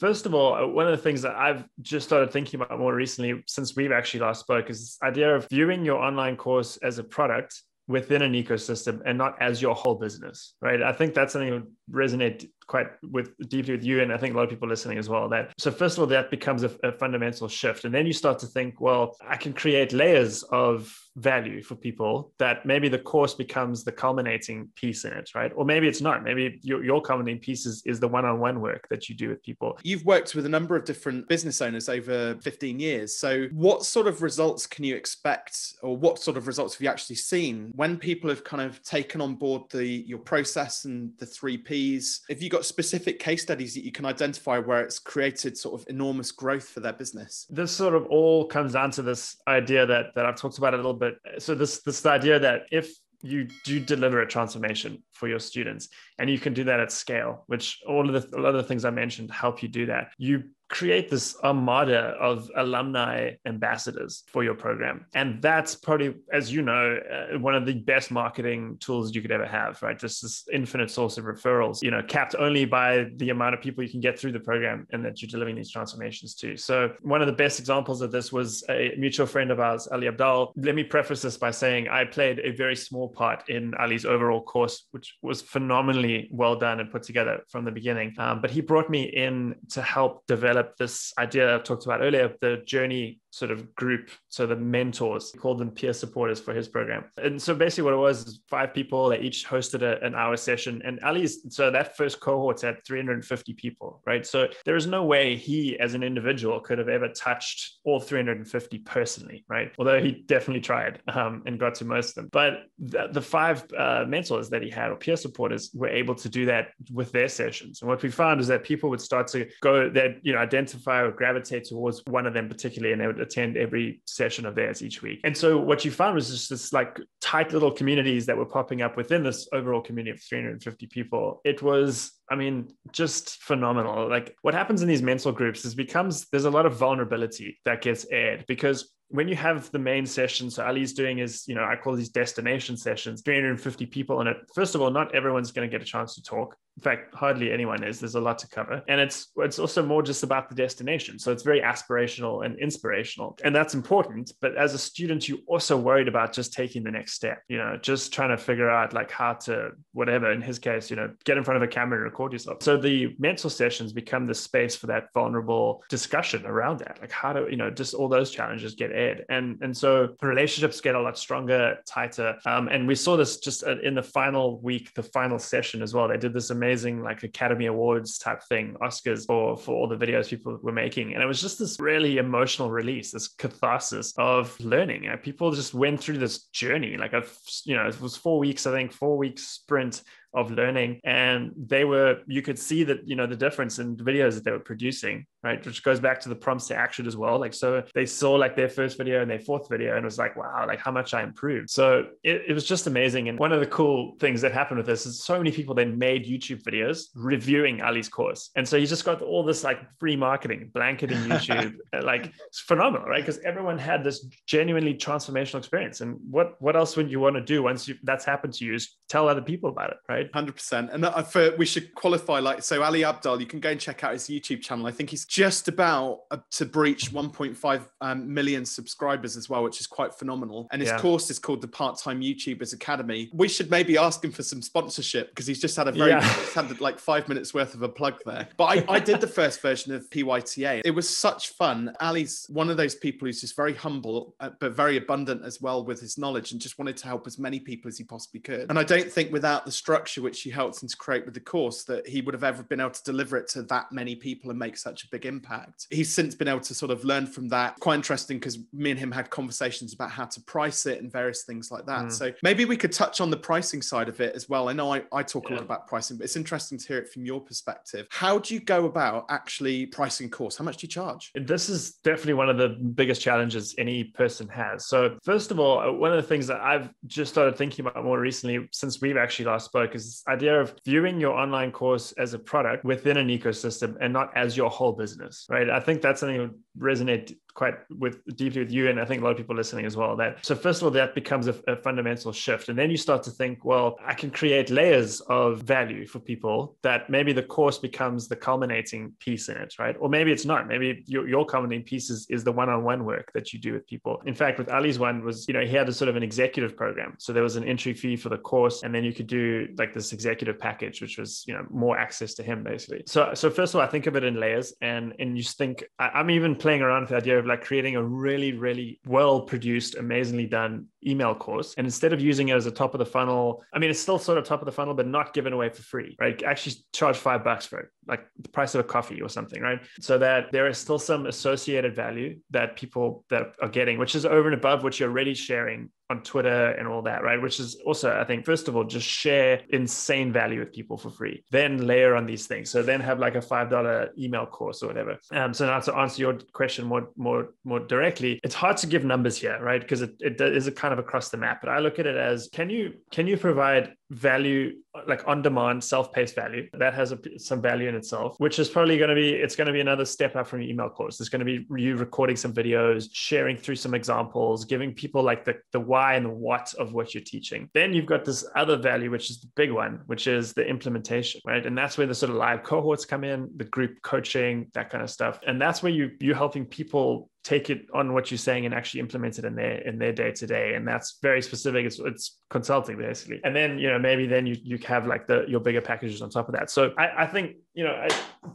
first of all, one of the things that I've just started thinking about more recently since we've actually last spoke is this idea of viewing your online course as a product within an ecosystem and not as your whole business, right? I think that's something that would resonate quite deeply with you, and I think a lot of people listening as well. So first of all, that becomes a fundamental shift, and then you start to think, well, I can create layers of value for people that maybe the course becomes the culminating piece in it, right? Or maybe it's not. Maybe your culminating piece is the one-on-one work that you do with people. You've worked with a number of different business owners over 15 years. So what sort of results can you expect, or what sort of results have you actually seen when people have kind of taken on board your process and the 3Ps? Have you got specific case studies that you can identify where it's created sort of enormous growth for their business? This sort of all comes down to this idea that I've talked about a little bit. So this idea that if you do deliver a transformation for your students, and you can do that at scale, which a lot of the things I mentioned help you do that, you create this armada of alumni ambassadors for your program. And that's probably, as you know, one of the best marketing tools you could ever have, right? Just this infinite source of referrals, capped only by the amount of people you can get through the program and that you're delivering these transformations to. So one of the best examples of this was a mutual friend of ours, Ali Abdaal. Let me preface this by saying I played a very small part in Ali's overall course, which was phenomenally well done and put together from the beginning. But he brought me in to help develop this idea I talked about earlier, the journey sort of group. So the mentors, he called them peer supporters for his program. And so basically what it was is 5 people that each hosted an hour session. And so that first cohort had 350 people, right? So there is no way he as an individual could have ever touched all 350 personally, right? Although he definitely tried and got to most of them. But the 5 mentors that he had, or peer supporters, were able to do that with their sessions. And what we found is that people would start to go, that identify or gravitate towards one of them particularly, and they would attend every session of theirs each week. And so what you found was just this like tight little communities that were popping up within this overall community of 350 people. It was, just phenomenal. Like what happens in these mentor groups there's a lot of vulnerability that gets aired, because when you have the main session, so Ali's doing is, I call these destination sessions, 350 people in it. First of all, not everyone's going to get a chance to talk. In fact, hardly anyone is. There's a lot to cover. And it's also more just about the destination. So it's very aspirational and inspirational. And that's important. But as a student, you're also worried about just taking the next step, just trying to figure out like how to, whatever, in his case, get in front of a camera and record yourself. So the mentor sessions become the space for that vulnerable discussion around that, like how to, just all those challenges get aired. And so relationships get a lot stronger, tighter. And we saw this just in the final week, the final session as well. They did this amazing like Academy Awards type thing, Oscars for all the videos people were making. And it was just this really emotional release, this catharsis of learning. People just went through this journey. Like, it was 4 weeks, I think, 4 week sprint of learning. And you could see that, the difference in the videos that they were producing, right? Which goes back to the prompts to action as well. Like, so they saw like their first video and their 4th video, and it was like, wow, like how much I improved. So it was just amazing. And one of the cool things that happened with this is so many people then made YouTube videos reviewing Ali's course. And so you just got all this like free marketing, blanketing YouTube, like it's phenomenal, right? Because everyone had this genuinely transformational experience. And what else would you want to do once that's happened to you is tell other people about it, right? 100%. And we should qualify, so Ali Abdaal, you can go and check out his YouTube channel. I think he's just about to breach 1.5 million subscribers as well, which is quite phenomenal. And his course is called the Part-Time YouTubers Academy. We should maybe ask him for some sponsorship, because he's just had he's had like 5 minutes worth of a plug there. But I did the first version of PYTA. It was such fun. Ali's one of those people who's just very humble, but very abundant as well with his knowledge, and just wanted to help as many people as he possibly could. And I don't think without the structure which he helped him to create with the course that he would have ever been able to deliver it to that many people and make such a big impact. He's since been able to sort of learn from that. Quite interesting, because me and him had conversations about how to price it and various things like that. So maybe we could touch on the pricing side of it as well. I know I talk a lot about pricing, but it's interesting to hear it from your perspective. How do you go about actually pricing a course? How much do you charge? This is definitely one of the biggest challenges any person has. So first of all, one of the things that I've just started thinking about more recently since we've actually last spoke is this idea of viewing your online course as a product within an ecosystem and not as your whole business, right? I think that's something that would resonate quite deeply with you, and I think a lot of people listening as well. So first of all, that becomes a fundamental shift, and then you start to think, well, I can create layers of value for people that maybe the course becomes the culminating piece in it, right? Or maybe it's not. Maybe your culminating piece is the one-on-one work that you do with people. In fact, with Ali's one was, he had a sort of an executive program. So there was an entry fee for the course, and then you could do like this executive package, which was, more access to him basically. So first of all, I think of it in layers, and you think, I'm even playing around with the idea of like creating a really, really well-produced, amazingly done email course. And instead of using it as a top of the funnel, it's still sort of top of the funnel, but not given away for free, right? Actually charge $5 for it, like the price of a coffee or something, right? So that there is still some associated value that people that are getting, which is over and above what you're already sharing on Twitter and all that, right? Which is also, I think, first of all, just share insane value with people for free, then layer on these things. So then have like a $5 email course or whatever. So now to answer your question more directly, it's hard to give numbers here, right? Because it is a kind of across the map, but I look at it as, can you provide value, like on-demand, self-paced value that has some value in itself, which is probably going to be another step up from your email course. There's going to be you recording some videos, sharing through some examples, giving people like the why and the what of what you're teaching. Then you've got this other value, which is the big one, which is the implementation, right? And that's where the sort of live cohorts come in, the group coaching, that kind of stuff. And that's where you're helping people take it on what you're saying and actually implement it in their day to day. And that's very specific. It's consulting basically. And then, maybe then you have like your bigger packages on top of that. So I think,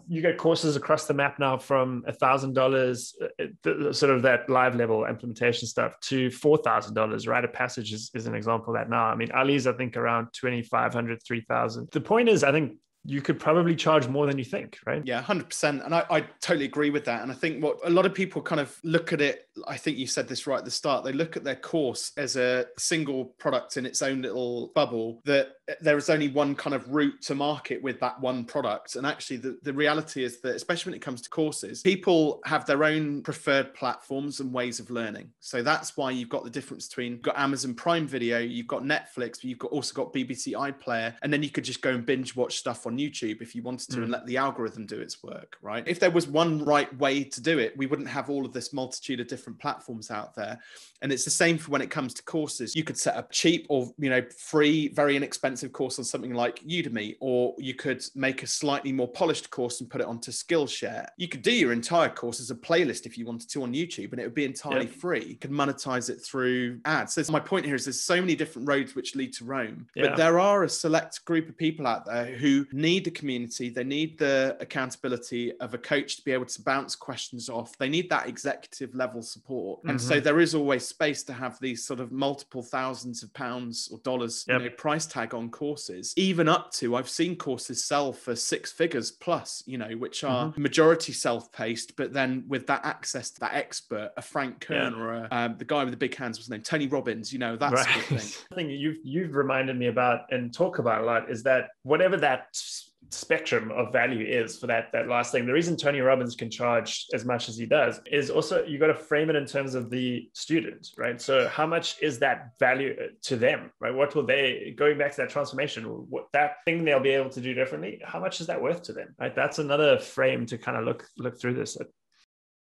you get courses across the map now from $1,000, sort of that live level implementation stuff, to $4,000, right? A passage is an example of that now. Ali's, I think around 2,500, 3,000. The point is, I think you could probably charge more than you think, right? Yeah, 100%. And I totally agree with that. And I think what a lot of people kind of look at it, I think you said this right at the start, they look at their course as a single product in its own little bubble, that there is only one kind of route to market with that one product. And actually the reality is that, especially when it comes to courses, people have their own preferred platforms and ways of learning. So that's why you've got the difference between, you've got Amazon Prime Video, you've got Netflix, but you've also got BBC iPlayer, and then you could just go and binge watch stuff on YouTube if you wanted to and let the algorithm do its work, right? If there was one right way to do it, we wouldn't have all of this multitude of different platforms out there. And it's the same for when it comes to courses. You could set up cheap or, free, very inexpensive course on something like Udemy, or you could make a slightly more polished course and put it onto Skillshare. You could do your entire course as a playlist if you wanted to on YouTube, and it would be entirely free. You could monetize it through ads. So my point here is there's so many different roads which lead to Rome, but there are a select group of people out there who need the community. They need the accountability of a coach to be able to bounce questions off. They need that executive level support. And so there is always space to have these sort of multiple thousands of pounds or dollars price tag on courses, even up to, I've seen courses sell for 6 figures plus, which are majority self-paced, but then with that access to that expert, a Frank Kern or the guy with the big hands, what's his name, Tony Robbins, that sort of thing. The thing you've reminded me about and talk about a lot is that whatever that spectrum of value is for that last thing, the reason Tony Robbins can charge as much as he does is also, you got to frame it in terms of the student, right? So how much is that value to them, right? What will they, going back to that transformation, what that thing they'll be able to do differently, how much is that worth to them, right? That's another frame to kind of look through this.